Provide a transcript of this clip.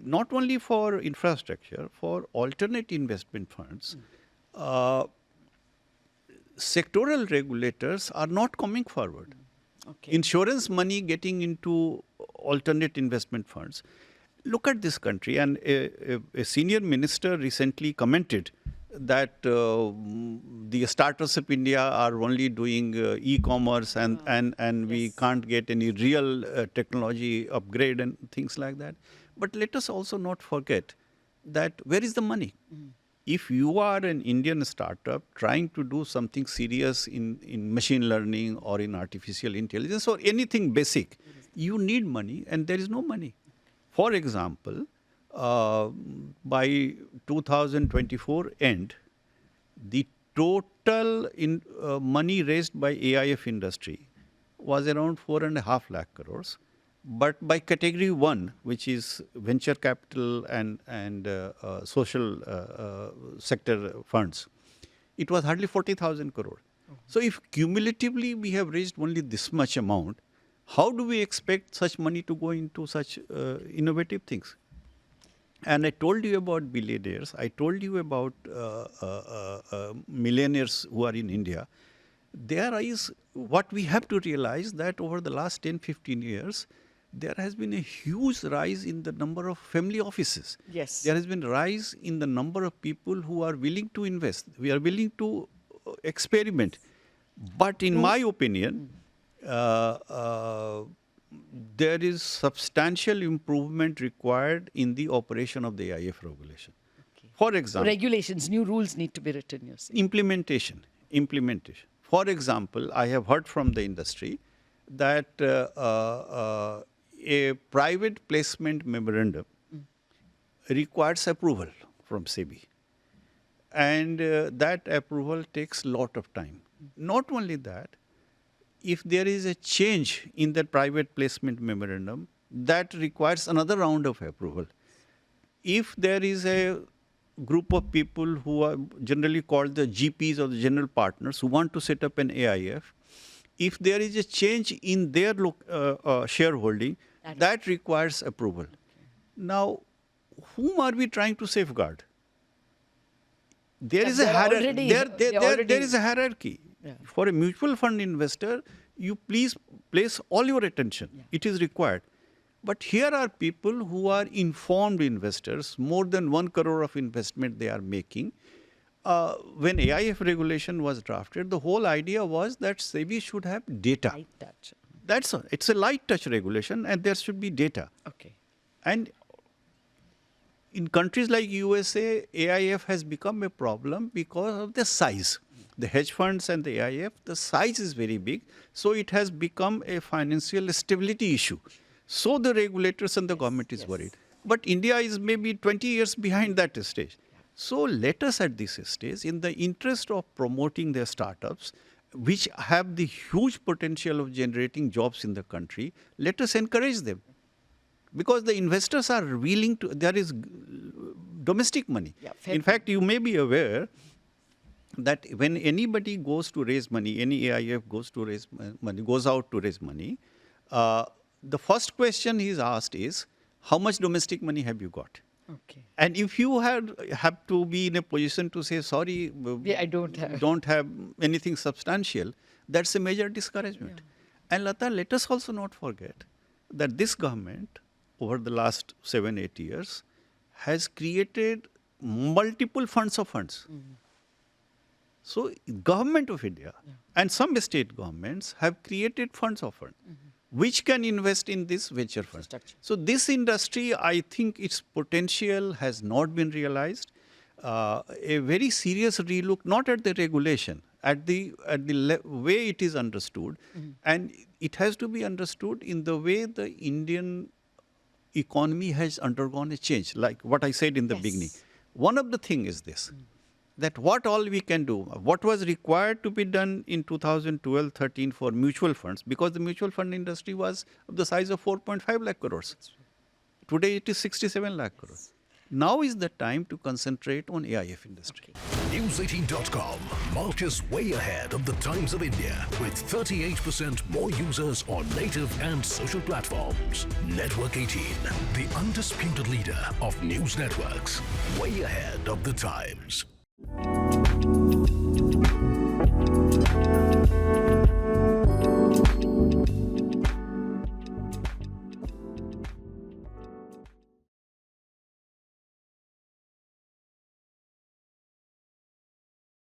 not only for infrastructure, for alternate investment funds, sectoral regulators are not coming forward. Okay. Insurance money getting into alternate investment funds. Look at this country, and a senior minister recently commented that the startups of India are only doing e-commerce and we can't get any real technology upgrade and things like that. But let us also not forget that where is the money? If you are an Indian startup trying to do something serious in machine learning or in artificial intelligence or anything basic, you need money and there is no money. For example, by 2024 end, the total money raised by AIF industry was around 4.5 lakh crores. But by category 1, which is venture capital and social sector funds, it was hardly 40,000 crore. So if cumulatively we have raised only this much amount, how do we expect such money to go into such innovative things? And I told you about billionaires. I told you about millionaires who are in India. There is what we have to realize that over the last 10, 15 years, there has been a huge rise in the number of family offices. Yes. There has been a rise in the number of people who are willing to invest. We are willing to experiment. But in my opinion, there is substantial improvement required in the operation of the AIF regulation. Okay. For example, regulations, new rules need to be written, you're saying. Implementation. For example, I have heard from the industry that a private placement memorandum requires approval from SEBI. And that approval takes a lot of time. Not only that, if there is a change in that private placement memorandum, that requires another round of approval. If there is a group of people who are generally called the GPs or the general partners who want to set up an AIF, if there is a change in their shareholding, that requires approval. Now, whom are we trying to safeguard? There is a hierarchy. There is a hierarchy. Yeah. For a mutual fund investor, you please place all your attention. Yeah. It is required. But here are people who are informed investors, more than 1 crore of investment they are making. When AIF regulation was drafted, the whole idea was that SEBI should have data. Light touch. It's a light touch regulation and there should be data. Okay. And in countries like USA, AIF has become a problem because of the size. The hedge funds and the AIF, the size is very big. So it has become a financial stability issue. So the regulators and the government is worried. But India is maybe 20 years behind that stage. So let us at this stage, in the interest of promoting their startups, which have the huge potential of generating jobs in the country, let us encourage them. Because the investors are willing to, there is domestic money. Yeah, in fact, you may be aware that when anybody goes to raise money, any AIF goes to raise money, goes out to raise money, the first question he is asked is, how much domestic money have you got? Okay. And if you have to be in a position to say, sorry, I don't have anything substantial, that's a major discouragement. Yeah. And Latha, let us also not forget that this government, over the last 7-8 years, has created multiple funds of funds. So government of India and some state governments have created funds of funds, which can invest in this venture fund. So this industry, I think its potential has not been realized. A very serious relook, not at the regulation, at the way it is understood. And it has to be understood in the way the Indian economy has undergone a change, like what I said in the beginning. One of the things is this, that what all we can do, what was required to be done in 2012-13 for mutual funds, because the mutual fund industry was of the size of 4.5 lakh crores. Today it is 67 lakh crores. Now is the time to concentrate on AIF industry. News18.com marches way ahead of the Times of India with 38% more users on native and social platforms. Network 18, the undisputed leader of news networks, way ahead of the Times.